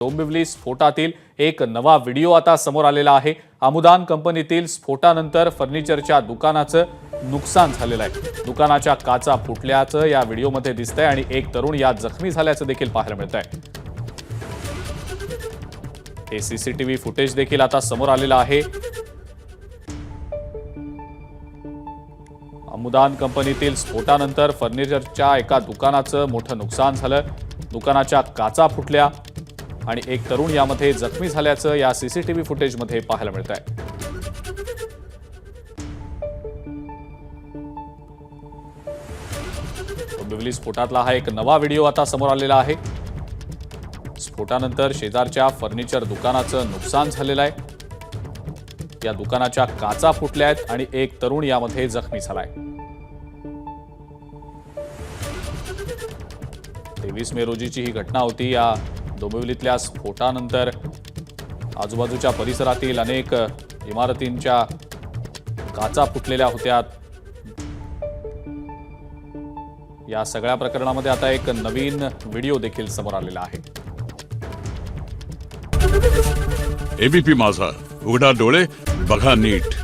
डोंबिवली स्फोटातील एक नवा व्हिडिओ आता समोर आलेला आहे। आमुदान कंपनीतील स्फोटानंतर फर्निचरच्या दुकानाचं नुकसान झालेलं आहे। दुकानाच्या काचा फुटल्याचं या व्हिडिओमध्ये दिसतंय आणि एक तरुण यात जखमी झाल्याचं देखील पाहायला मिळतंय। हे सीसीटीव्ही फुटेज देखील आता समोर आलेलं आहे। आमुदान कंपनीतील स्फोटानंतर फर्निचरच्या एका दुकानाचं मोठं नुकसान झालं। दुकानाच्या काचा फुटल्या आणि एक तरुण यामध्ये जखमी झाल्याचं या सीसीटीव्ही फुटेजमध्ये पाहायला मिळतंय। डोंबिवली स्फोटातला हा एक नवा व्हिडिओ आता समोर आलेला आहे। स्फोटानंतर शेजारच्या फर्निचर दुकानाचं नुकसान झालेलं आहे। या दुकानाच्या काचा फुटल्या आहेत आणि एक तरुण यामध्ये जखमी झालाय। 23 मे रोजीची ही घटना होती। या डोंबिवलीतल्या स्फोटानंतर आजूबाजूच्या परिसरातील अनेक इमारतींच्या काचा फुटलेल्या होत्या। या सगळ्या प्रकरणामध्ये आता एक नवीन व्हिडिओ देखील समोर आलेला आहे। एबीपी माझा, उघडा डोळे बघा नीट।